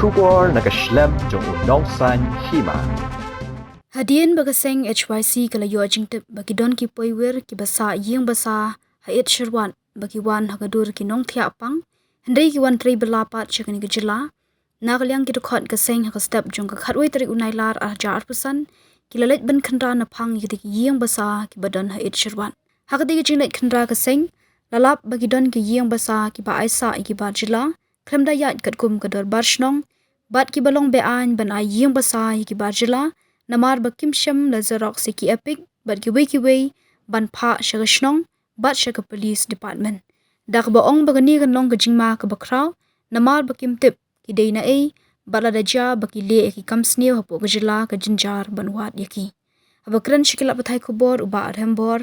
Shubor nakaslem jong unong san hima. Hadian bagaseng HYC kalayo jingtip bagi don ki poiwer ki basa ying basa hait sherwan bagi wan hagadur ki nong thia pang hendai ki wan trei belapat chakani ki jila nagalyang ki dokhat gaseng ha step jong ka khatwai tari unailar arjar pesan ki lalet ban khandra na phang ki ying basa ki badan hait sherwan hagadi ki jinglet khandra gaseng lalap bagi don ki ying basa ki ba aisa ki ba jila klemda yat kat kum kadar barshnong bat ki balong be an ban ai ying basa ki ba jila namar bakim sham la zarok siki epic bat ki wei ban pha shagashnong bat shaka police department dak baong bagani ganong gajingma ka bakraw namar bakim tip ki deina ei balada ja baki le ki kamsneu hapo gajila ka jinjar banwat yaki abakran shikila pathai khobor uba arhembor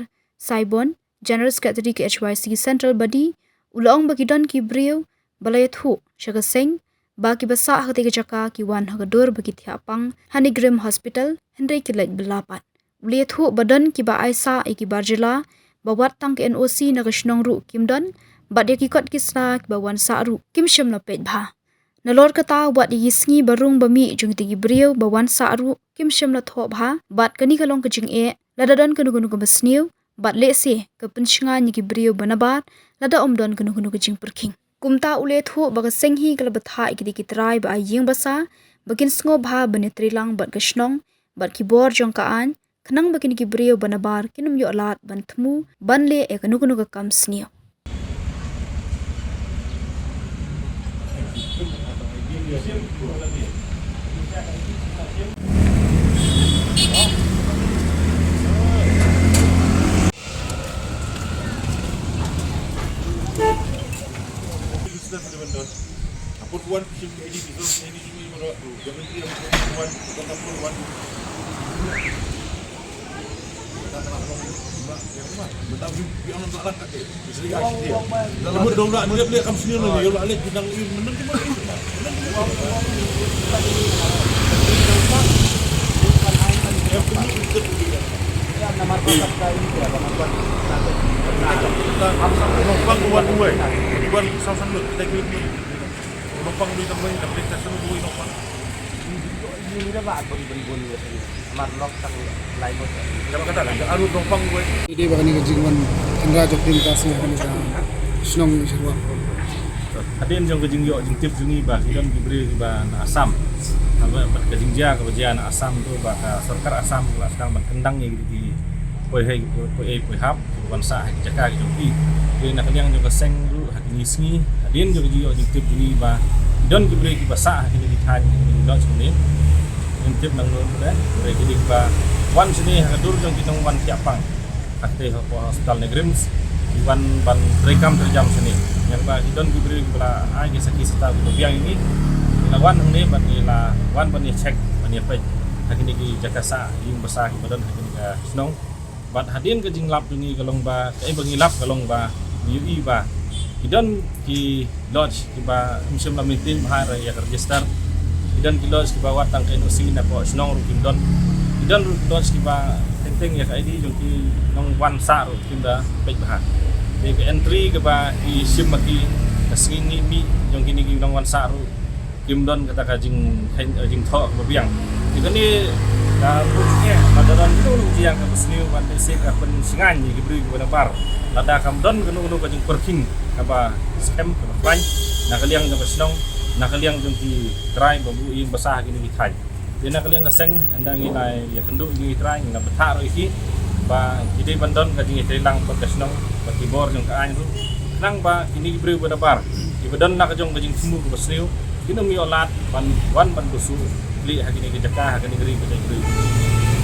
saibon general secretary ki HYC central body ulong baki don ki brew balayathu shagaseng baki basa hati ke jaka ki wan hagadur bagi thiapang Honeygram Hospital hendai ki lek belapat uliathu badan ki ba aisa ki barjila bawat tang ke NOC nagashnong ru kimdon badya ki kot kisla ki bawan sa ru kim sham na pet bha nalor kata wat yisngi barung bami jung tigi brew bawan sa ru kim sham na tho bha bat kani kalong ke jing e ladadon kanu kanu basniu bat le se ke penshinga ni ki brew banabat lada omdon kanu kanu ke jing perking kumta ule thu baga senghi kala batha ikidi ki trai ba ying basa bagin sngo bha bani trilang bat gashnong bat ki bor jong ka an khnang bakin ki brio banabar kinum yo alat ban thmu ban le e kanu kanu ka kam snio Put one should be edited. Any should be one. Betul yang nak lah kat dia. Jadi kat dia. Dalam dong nak dia beli kam sini ni. Yo alik bidang ini menang cuma itu. Nama pasal kali ni apa nama? Numpang buat buat. Buat sama-sama kita kira. Numpang duit tambah ni dapat kita semua duit numpang. Ini dah buat beri-beri marlok tak lain bos. Jangan kata lah. Aru numpang buat. Ini bagani kejingan kendra jokin kasih kami dah senang serwa. Hadin jong kejing yo jing tip jungi ba kidan diberi ba na Asam. Apa kejing ja kebajian Asam tu ba sarkar Asam la sedang kendang ye di poi hai poi hap wan sa hai jaka ki joki. Ye nak yang jong keseng lu hakini sngi hadin jong kejing yo jing tip jungi ba don diberi ki basa hakini di than ni lo chuni. Jing tip nang lo dah beri ki ba wan sini hadur jong kitong wan tiapang. Akte hospital Negrims Iwan ban rekam terjam sini yang ba idon diberi bela ai ge saki seta bu biang ini lawan ni ban ni la wan ban ni check ban ni pe hakini ki jakasa yung basa ki badan hakini ka snong bat hadin ke jinglap dungi galong ba kai bangilap galong ba UI ba idon ki lodge ki ba musim la meeting bahar ya register idon ki lodge ki ba watang ka NOC na po snong ru kim don idon lodge ki ba teng ya kai di jong ki nong wan sa ru kim da pe bahar di entry ke ba i sim maki kasingi mi yang kini ki nong wan saru kim don kata kajing jing tho babiang di kani ka punya madaran itu jiang ka besniu wan se ka pen singan ni ki bri ko bar lada kam don kanu kajing parking ka ba scam ka ban nakaliang ka besnong nakaliang jong ki try babu ing basah kini ki thai di nakaliang ka seng andang ilai ya kendu ni try na betha ro iki ba kidi bandon kajing trilang podcastnong bagi bor jong ka an tu nang ba kini beri pada bar ibadon nak jong kajing semua ke besniu kini mi olat ban wan ban busu beli hakini ke jaka hakini geri ke geri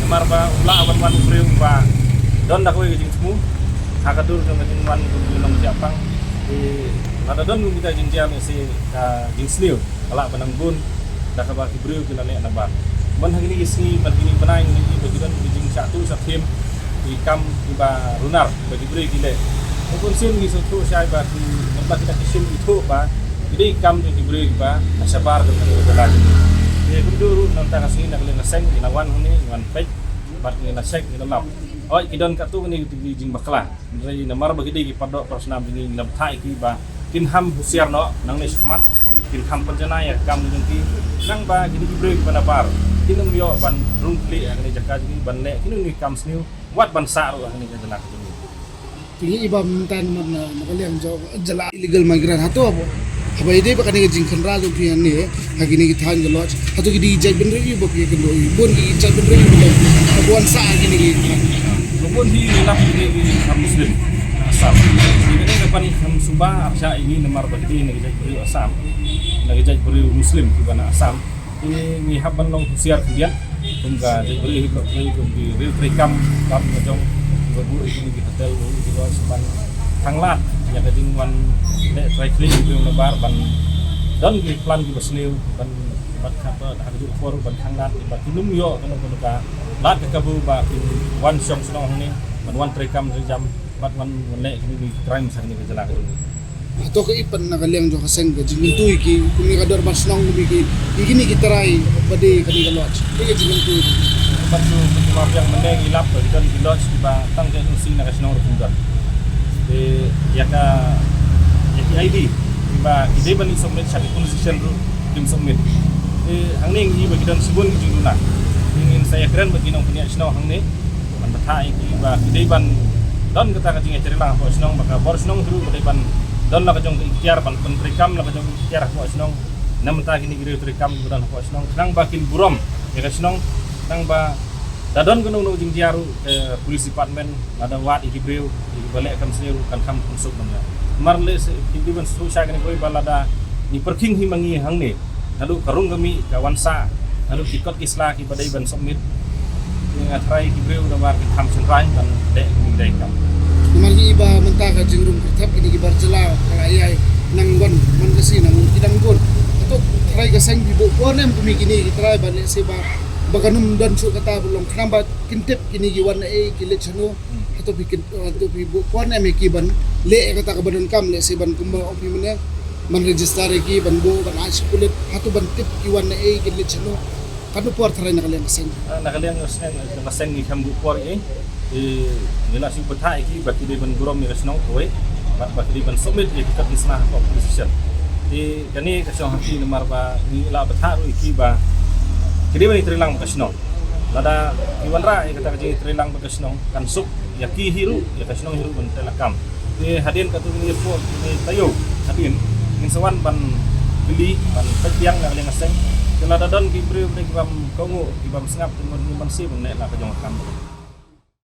namar ba ula wan wan beri ba don nak we kajing semua hakadur jong kajing wan nang siapang di ada don kita jing jam si ka jing sniu ala banang bun dak ba ki beri ke lane na ba man hakini isi ban kini banai ni bagi don kajing satu satim ikam iba runar bagi beri gile pun sim gi sutu sai ba ki nampak kita kisim itu ba jadi ikam di beri ba sabar dengan lagi ye kundur nanta kasih nak lena seng inawan huni wan pek bat ni nasek ni lap oi kidon ka tu ni jing bakla dari namar bagi di padok persna bingi nam thai ki ba kin ham husiar no nang ne smat kin ham penjana ya kam nunti nang ba gini gibre bana bar kin yo ban rungkli ang ne jaka ji ban ne kin ni kam sniu wat ban sa ro ang ne jala ka ni tinggi iba mintan man nakaliang jo jala illegal migrant hato abo habai dei bakani ke jingkan rajo pian ni hagini ki than galot hato ki di jai benre ibo pi ke doi bon ki jai benre ibo abuan sa gini ki kemudian di lap ini ham muslim asam ini depan ham subah arsya ini nomor bagi ini jadi beri asam lagi jadi beri muslim di mana asam ini haban long husiar kemudian tungga jadi beri hidup di real rekam kam ngajong berburu ini di hotel di luar sepan tanglat ya kading wan traveling di lebar ban dan di plan di basniu ban bat kata ada di for ban tanglat di batinum yo kana kana lat ke kabu ba wan syong senong ni ban wan rekam jam bat wan ne ni crime sang ni kejala ke hato ke ipan nakaliang jo kaseng ke jingin tu ki kumi kador mas nong kumi ki igini kita rai bade kani galot ke jingin tu bat tu maaf yang meneng ilap dan dilodge di ba tang ke nusi na kasnong rutunggar de ya ka ya ki ID di ba ide ban ni submit syak position ru tim submit hang ning ni bagi dan sibun ki junduna ingin saya keren bagi nong punya snow hang ni man bathai ki ba ide ban don kata ka jinga cerita ko snow maka bor snow ru ide ban don la ka jong ikhtiar ban rekam la ka jong ikhtiar ko snow nam ta kini gire rekam budan ko snow nang bakin burom ya ka snow nang ba dadon kono no jing diaru police department ada wat iki breu iki balek kam seru kan kam kusuk namanya marle se iki ban susah kan koi balada ni perking himangi hang ni lalu karung kami kawansa lalu ikot islah ki badai ban submit yang atrai ki breu da war ki kam senrai dan dek ni dek kam margi iba menta ka jingrum kertap ini ki barjela kala ai nang gon man kasi nang kidang gon ato try ka sang bibo ko nem kumi kini try ban se ba baganum dan su kata belum kenapa kintip kini giwan kilit sanu atau bikin atau bibu kuan ki ban le kata kabadan kam le se ban kumba opi mana man register ki ban bo ban as kulit atau ban tip giwan kilit sanu kanu por try nakalian seng ngaseng ni kam bu por nila si betai ki baki di ban gurom ni resnong kowe baki di ban submit ki kat isnah ko position di kani kasong hati nomor ba ni la betharu ki ba kini bani trilang bakasno lada iwanra ya kata kaji trilang bakasno kan sup ya ki hiru ya kasno hiru ban telakam di hadin katu ni po ni tayo hadin min sawan ban beli ban petyang na yang aseng kala dadon ki bre bre ki bam kongo ki bam sengap ban si ban nek la ka jong kam